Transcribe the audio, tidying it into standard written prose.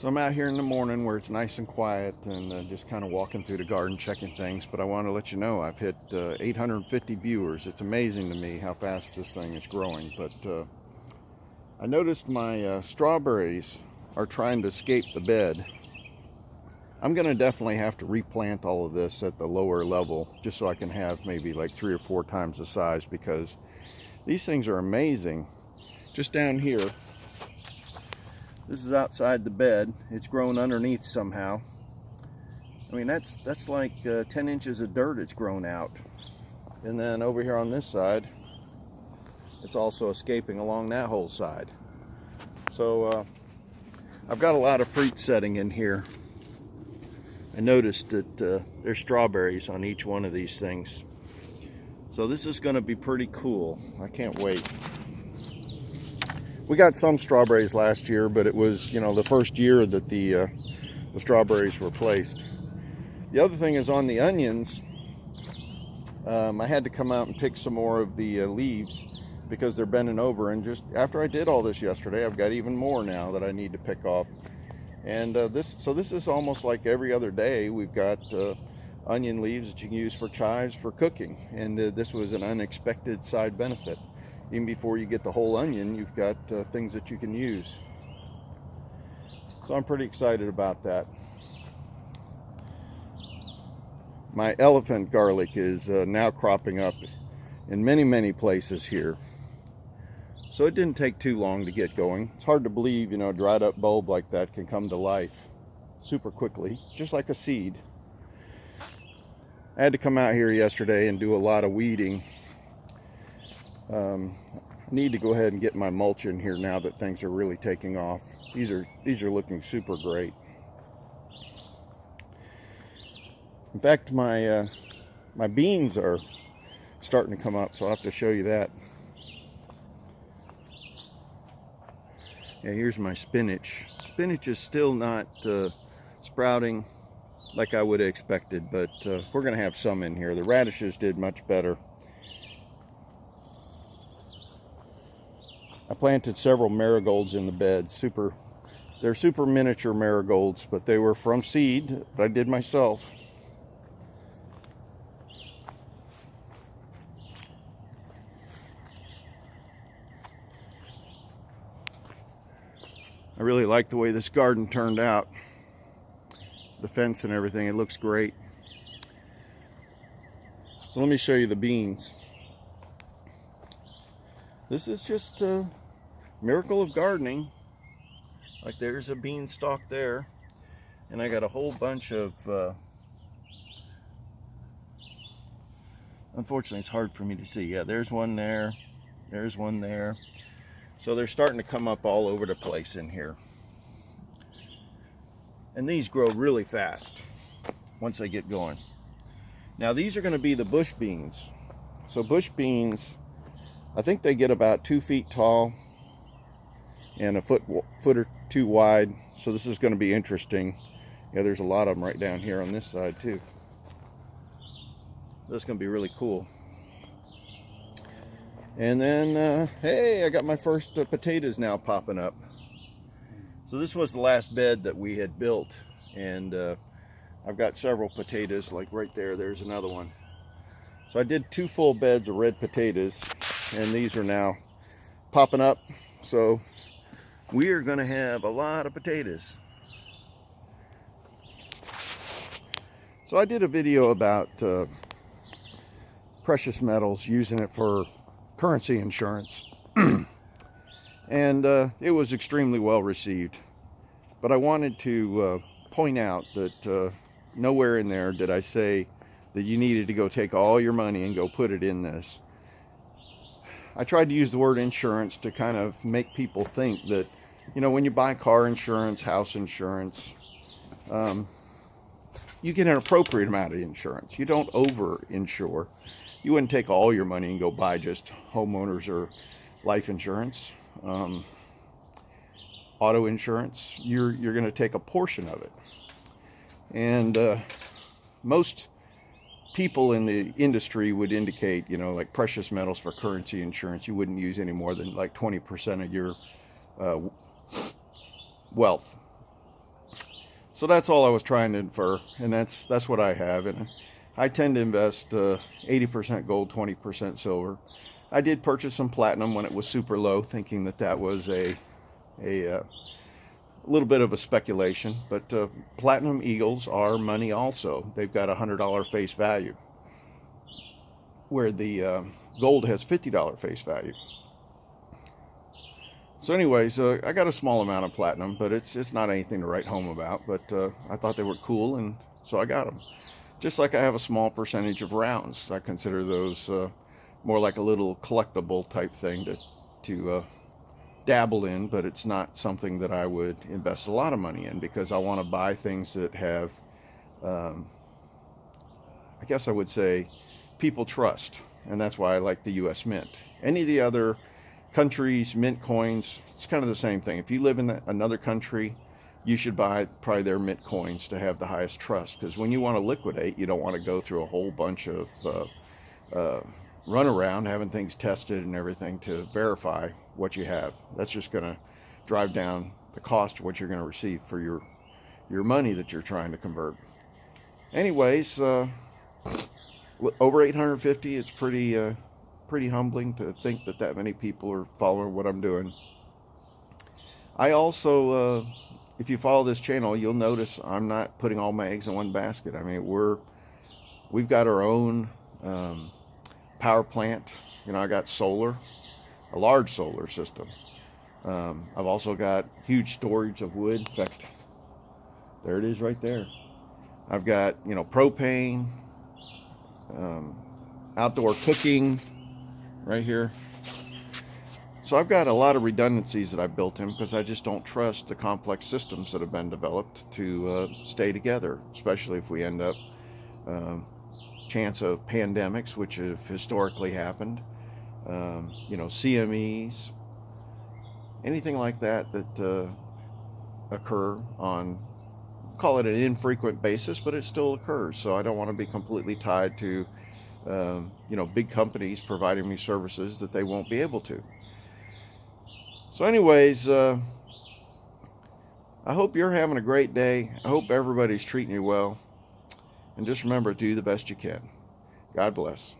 So I'm out here in the morning where it's nice and quiet and just kind of walking through the garden checking things. But I want to let you know I've hit 850 viewers. It's amazing to me how fast this thing is growing. But I noticed my strawberries are trying to escape the bed. I'm going to definitely have to replant all of this at the lower level just so I can have maybe like 3 or 4 times the size, because these things are amazing. Just down here, this is outside the bed. It's grown underneath somehow. I mean, that's like 10 inches of dirt it's grown out. And then over here on this side, it's also escaping along that whole side. So I've got a lot of fruit setting in here. I noticed that there's strawberries on each one of these things. So this is going to be pretty cool. I can't wait. We got some strawberries last year, but it was, the first year that the strawberries were placed. The other thing is on the onions, I had to come out and pick some more of the leaves because they're bending over. And just after I did all this yesterday, I've got even more now that I need to pick off. And this is almost like every other day. We've got onion leaves that you can use for chives for cooking. And this was an unexpected side benefit. Even before you get the whole onion, you've got things that you can use. So I'm pretty excited about that. My elephant garlic is now cropping up in many places here. So it didn't take too long to get going. It's hard to believe, a dried up bulb like that can come to life super quickly. It's just like a seed. I had to come out here yesterday and do a lot of weeding. I need to go ahead and get my mulch in here now that things are really taking off. These are looking super great. In fact, my beans are starting to come up, so I'll have to show you that. Yeah, here's my spinach. Spinach is still not sprouting like I would have expected, but we're going to have some in here. The radishes did much better. I planted several marigolds in the bed. They're super miniature marigolds, but they were from seed that I did myself. I really like the way this garden turned out. The fence and everything, it looks great. So let me show you the beans. This is just a miracle of gardening. Like, there's a bean stalk there, and I got a whole bunch of unfortunately it's hard for me to see. Yeah, there's one there, there's one there. So they're starting to come up all over the place in here. And these grow really fast once they get going. Now these are going to be the bush beans. So bush beans, I think they get about 2 feet tall and a foot or two wide. So this is going to be interesting. Yeah, there's a lot of them right down here on this side too. That's going to be really cool. And then, hey, I got my first potatoes now popping up. So this was the last bed that we had built, and I've got several potatoes, like right there, there's another one. So I did 2 full beds of red potatoes, and these are now popping up. So we are going to have a lot of potatoes. So I did a video about precious metals, using it for currency insurance. And it was extremely well received. But I wanted to point out that nowhere in there did I say that you needed to go take all your money and go put it in this. I tried to use the word insurance to kind of make people think that, when you buy car insurance, house insurance, you get an appropriate amount of insurance. You don't over-insure. You wouldn't take all your money and go buy just homeowners or life insurance. Auto insurance, you're going to take a portion of it. And most people in the industry would indicate, like precious metals for currency insurance, you wouldn't use any more than like 20% of your wealth. So that's all I was trying to infer, and that's what I have. And I tend to invest 80% gold, 20% silver. I did purchase some platinum when it was super low, thinking that that was a little bit of a speculation. But platinum eagles are money also. They've got a $100 face value, where the gold has $50 face value. So anyways, I got a small amount of platinum, but it's not anything to write home about. But I thought they were cool, and so I got them. Just like I have a small percentage of rounds. I consider those more like a little collectible type thing to dabble in, but it's not something that I would invest a lot of money in, because I want to buy things that have, I guess I would say, people trust. And that's why I like the US Mint. Any of the other countries, mint coins, it's kind of the same thing. If you live in another country, you should buy probably their mint coins to have the highest trust. Because when you want to liquidate, you don't want to go through a whole bunch of run around having things tested and everything to verify what you have. That's just going to drive down the cost of what you're going to receive for your money that you're trying to convert. Anyways, over 850, it's pretty humbling to think that that many people are following what I'm doing. I also, if you follow this channel, you'll notice I'm not putting all my eggs in one basket. I mean, we've got our own power plant. You know, I got solar, a large solar system. I've also got huge storage of wood. In fact, there it is right there. I've got, you know, propane, outdoor cooking right here. So I've got a lot of redundancies that I've built in, because I just don't trust the complex systems that have been developed to stay together, especially if we end up chance of pandemics, which have historically happened, you know, CMEs, anything like that occur on, call it an infrequent basis, but it still occurs. So I don't want to be completely tied to you know, big companies providing me services that they won't be able to. So anyways, I hope you're having a great day. I hope everybody's treating you well. And just remember, do the best you can. God bless.